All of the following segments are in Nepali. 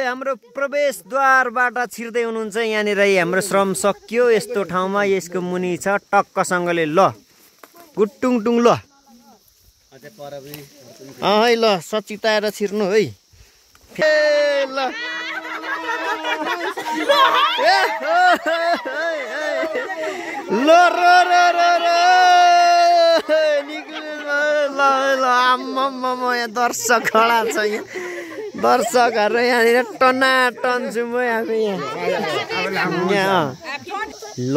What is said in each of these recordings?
हाम्रो प्रवेशद्वारबाट छिर्दै हुनुहुन्छ यहाँनिर हाम्रो श्रम सकियो यस्तो ठाउँमा यसको मुनि छ टक्कसँगले ल गुटुङटुङ ल है ल सचिताएर छिर्नु है ल ल यहाँ दर्शक खडा छ यहाँ दर्शकहरू यहाँनिर टनाटन छु म हामी यहाँ ल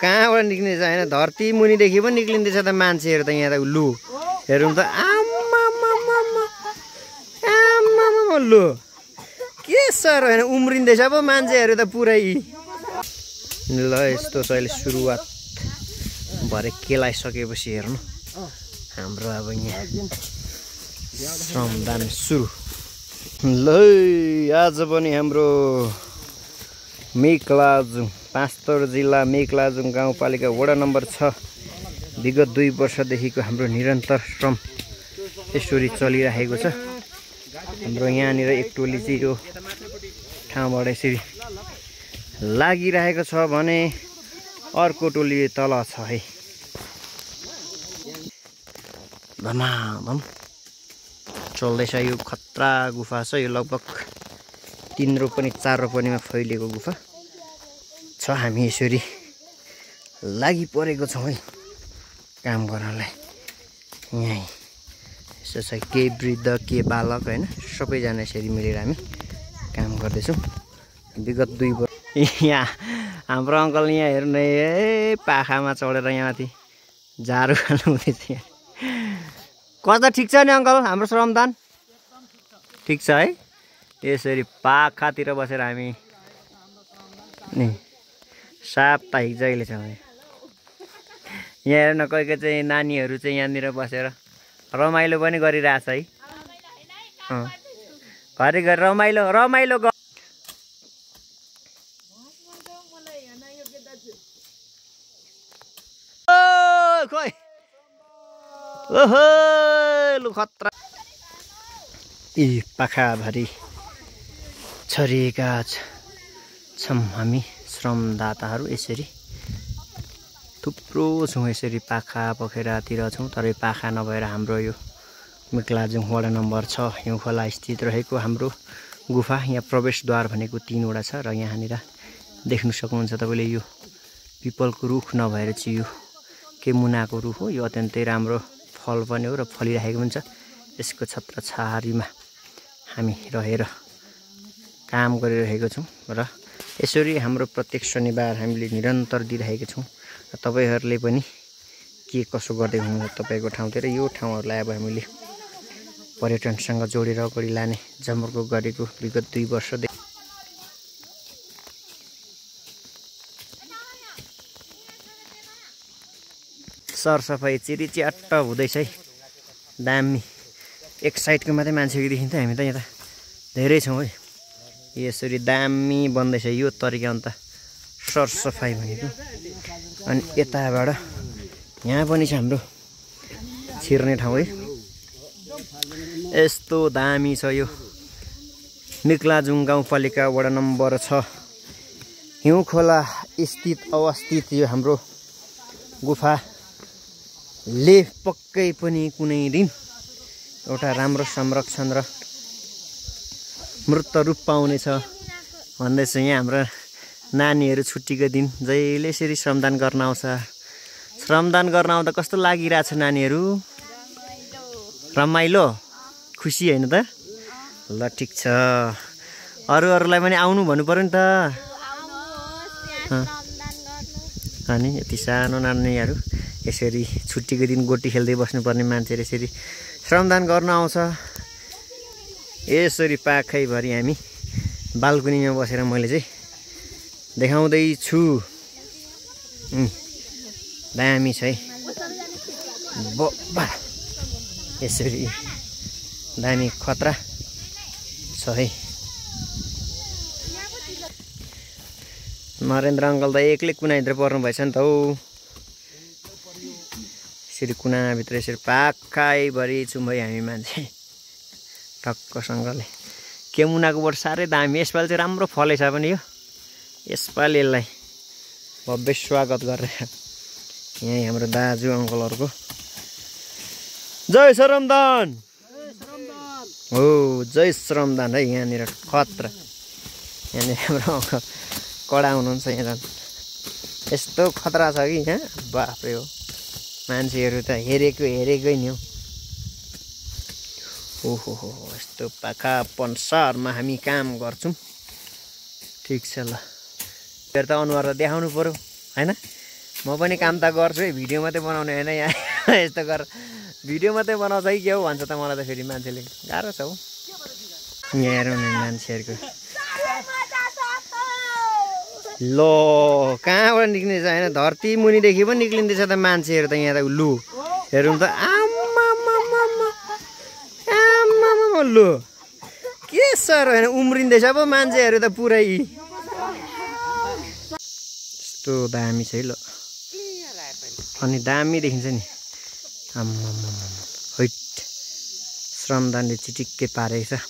कहाँबाट निक्लिन्छ होइन धरती मुनिदेखि पनि निक्लिँदैछ त मान्छेहरू त यहाँ त लु हेरौँ त आम्मा लु के सर होइन उम्रिँदैछ पो मान्छेहरू त पुरै ल यस्तो छ अहिले सुरुवात भरे केलाइसकेपछि हेर्नु हाम्रो अब यहाँ श्रमदान सुरु ल आज पनि हाम्रो मेकलाजुङ पाँचथर जिल्ला मेकलाजुङ गाउँपालिका वडा नम्बर 6 विगत 2 वर्षदेखिको हाम्रो निरन्तर श्रम यसरी चलिरहेको छ हाम्रो यहाँनिर एक टोली चाहिँ यो ठाउँबाट यसरी लागिरहेको छ भने अर्को टोली तल छ है धमाधम चल्दैछ यो खतरा गुफा छ यो लगभग 3 रोपनी 4 रोपनीमा फैलिएको गुफा छ हामी यसरी लागि परेको छौँ है काम गर्नलाई यहीँ यसो छ के वृद्ध के बालक होइन सबैजना यसरी मिलेर हामी काम गर्दैछौँ विगत 2 वर्ष यहाँ हाम्रो अङ्कल यहाँ हेर्नु ए पाखामा चढेर यहाँ माथि झारू खानु हुँदैछ यहाँ कस्तो ठिक छ नि अङ्कल हाम्रो श्रमदान ठिक छ है यसरी पाखातिर बसेर हामी नि साप्ताहिक जहिले छ यहाँ हेर्न कोही कोही चाहिँ नानीहरू चाहिँ यहाँनिर बसेर रमाइलो पनि गरिरहेछ है घरिघरि रमाइलो रमाइलो खोइ ओहो लु खतरा यी पाखाभरि छरिएका छौँ हामी श्रमदाताहरू यसरी थुप्रो छौँ यसरी पाखा पोखरातिर छौँ तर पाखा नभएर हाम्रो यो मेकलाजुङ वडा नम्बर 6 हिउँ खोला स्थित रहेको हाम्रो गुफा यहाँ प्रवेशद्वार भनेको 3 वटा छ र यहाँनिर देख्न सक्नुहुन्छ तपाईँले यो पिपलको रुख नभएर चाहिँ यो के मुनाको रुख हो यो अत्यन्तै राम्रो फल पनि हो र फलिरहेको पनि छ यसको छत्रछायारीमा हामी रहेर काम गरिरहेको छौँ र यसरी हाम्रो प्रत्येक शनिबार हामीले निरन्तर दिइरहेका छौँ र तपाईहरूले पनि के कसो गर्दै हुनुहुन्छ तपाईँको ठाउँतिर यो ठाउँहरूलाई अब हामीले पर्यटनसँग जोडेर अगाडि लाने जमर्को गरेको विगत 2 वर्षदेखि सरसफाइ चिरिच्याट्ट हुँदैछ है दामी एक साइडको मात्रै मान्छेको देखिन्छ हामी त यहाँ त धेरै छौँ है यसरी दामी बन्दैछ यो तरिका अन्त सरसफाइ भनेको अनि यताबाट यहाँ पनि छ हाम्रो छिर्ने ठाउँ है यस्तो दामी छ यो मेकलाजुङ गाउँपालिका वडा नम्बर 6 हिउँ खोला स्थित अवस्थित यो हाम्रो गुफाले पक्कै पनि कुनै दिन एउटा राम्रो संरक्षण र मूर्त रूप पाउनेछ भन्दैछ यहाँ हाम्रो नानीहरू छुट्टीको दिन जहिले यसरी श्रमदान गर्न आउँछ श्रमदान गर्न आउँदा कस्तो लागिरहेछ नानीहरू रमाइलो खुसी होइन त ल ठिक छ अरूलाई पनि आउनु भन्नु पर्यो नि त अनि यति सानो नानीहरू यसरी छुट्टीको दिन गोटी खेल्दै बस्नुपर्ने मान्छेहरू यसरी श्रमदान गर्न आउँछ यसरी पाखैभरि हामी बाल्कुनीमा बसेर मैले चाहिँ देखाउँदैछु दामी छ है यसरी दामी खतरा छ है नरेन्द्र अङ्कल त एक्लै कुनाभित्र पर्नु भएछ नि त हौ यसरी कुनाभित्र यसरी पाखैभरि छौँ है हामी मान्छे टक्कसँगले केमुनाको बोट साह्रै दामी यसपालि चाहिँ राम्रो फलेछ पनि यो यसपालि यसलाई भव्य स्वागत गरेर यहाँ हाम्रो दाजु अङ्कलहरूको जय श्रमदान हो जय श्रमदान है यहाँनिर खतरा यहाँनिर हाम्रो अङ्कल कडा हुनुहुन्छ यहाँ झन् यस्तो खतरा छ कि यहाँ बाफ्रे हो मान्छेहरू त हेरेकै नि हो ओहो हो यस्तो पाखा पन्सारमा हामी काम गर्छौँ ठिक छ ल फेरि त अनुहार त देखाउनु पर्यो होइन म पनि काम त गर्छु है भिडियो मात्रै बनाउने होइन यहाँ यस्तो गर भिडियो मात्रै बनाउँछ कि के हो भन्छ त मलाई त फेरि मान्छेले गाह्रो छ हौ यहाँ हेरौँ न मान्छेहरूको ल कहाँबाट निक्लिँदैछ होइन धरती मुनिदेखि पनि निक्लिँदैछ त मान्छेहरू त यहाँ त लु हेरौँ त आम्मा लु के सर होइन उम्रिँदैछ पो मान्छेहरू त पुरै यस्तो दामी छ है ल अनि दामी देखिन्छ नि आम्मा हैट श्रमदानले चिटिक्कै पारेको छ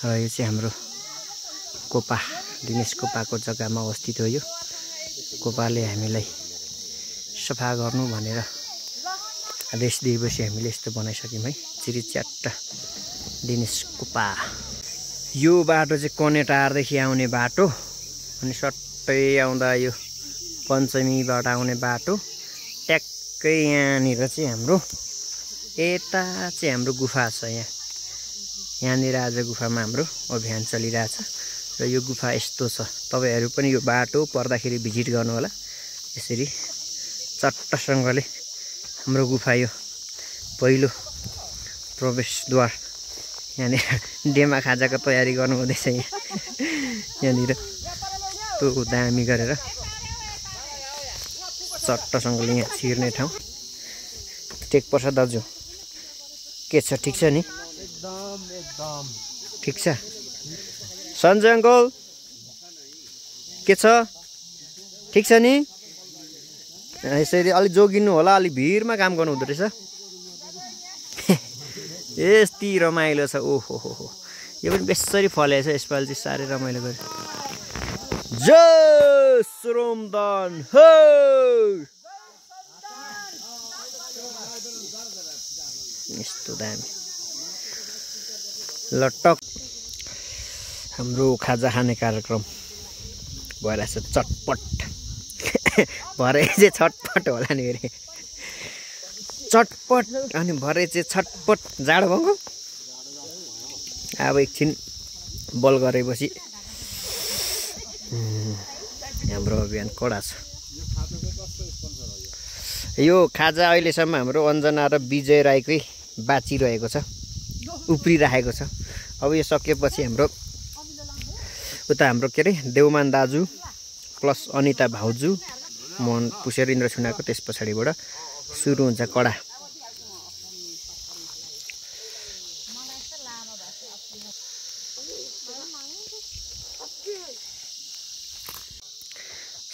र यो चाहिँ हाम्रो कोपा दिनेश कोपाको जग्गामा अवस्थित हो यो कोपाले हामीलाई सफा गर्नु भनेर आदेश दिएपछि हामीले यस्तो बनाइसक्यौँ है चिरिच्याट्ट दिनेश कोपा यो बाटो चाहिँ कनेटारदेखि आउने बाटो अनि सट्टै आउँदा यो पञ्चमीबाट आउने बाटो ट्याक्कै यहाँनिर चाहिँ हाम्रो यता चाहिँ हाम्रो गुफा छ यहाँनिर आज गुफामा हाम्रो अभियान चलिरहेछ र यो गुफा यस्तो छ तपाईहरु पनि यो बाटो पर्दाखेरि भिजिट गर्नु होला यसरी चट्टसँगले हाम्रो गुफा यो पहिलो प्रवेशद्वार यहाँनिर डेमा खाजाको तयारी गर्नु हुँदैछ यहाँनिर त्यो दामी गरेर चट्टसँगले यहाँ छिर्ने ठाउँ टेक पर्छ दाजु के छ ठीक छ नि एकदम ठीक छ सञ्जय अङ्कल के छ ठीक छ नि यसरी अलि जोगिनु होला अलि भिरमा काम गर्नु हुँदो रहेछ यति रमाइलो छ ओहो हो यो पनि बेसरी फलेछ यसपालि चाहिँ साह्रै रमाइलो गरे जय श्रमदान हो यस्तो दामी लटक हाम्रो खाजा खाने कार्यक्रम भइरहेछ चटपट भरे चाहिँ छटपट होला नि अरे चटपट अनि भरे चाहिँ छटपट जाडो भएको अब एकछिन बल गरेपछि हाम्रो अभियान कडा छ यो खाजा अहिलेसम्म हाम्रो अञ्जना र विजय राईकै बाँचिरहेको छ उप्रिरहेको छ अब यो सकेपछि हाम्रो उता हाम्रो के अरे देवमान दाजु प्लस अनिता भाउजू मोहन पुसेर इन्द्र छुनाको त्यस पछाडिबाट सुरु हुन्छ कडा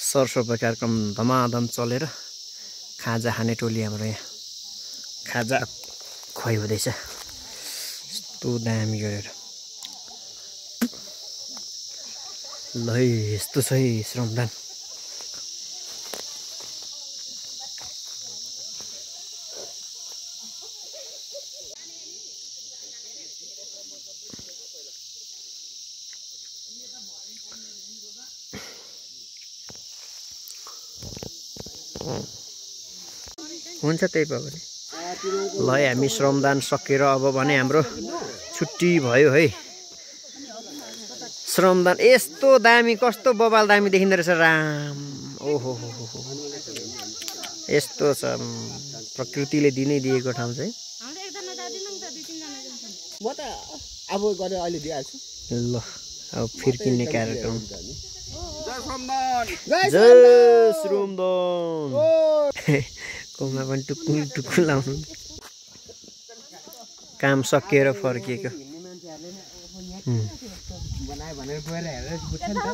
सरसफाइ कार्यक्रम धमाधम चलेर खाजा खाने टोली हाम्रो यहाँ खाजा खुवाइ हुँदैछ यस्तो दामी गरेर ल यस्तो छ है श्रमदान हुन्छ त्यही भयो भने ल हामी श्रमदान सकेर अब भने हाम्रो छुट्टी भयो है श्रमदान यस्तो दामी कस्तो बबाल दामी देखिँदो रहेछ राम ओहो हो यस्तो छ प्रकृतिले दिनै दिएको ठाउँ चाहिँ म त अब गरे अहिले दिइहाल्छु ल अब फिर्किने कार्यक्रम जय श्रमदान कोमा पनि टुकुल टुकुल लाउनु काम सकिएर फर्किएको बनायो भनेर गएर हेरेर बुझ्छ नि त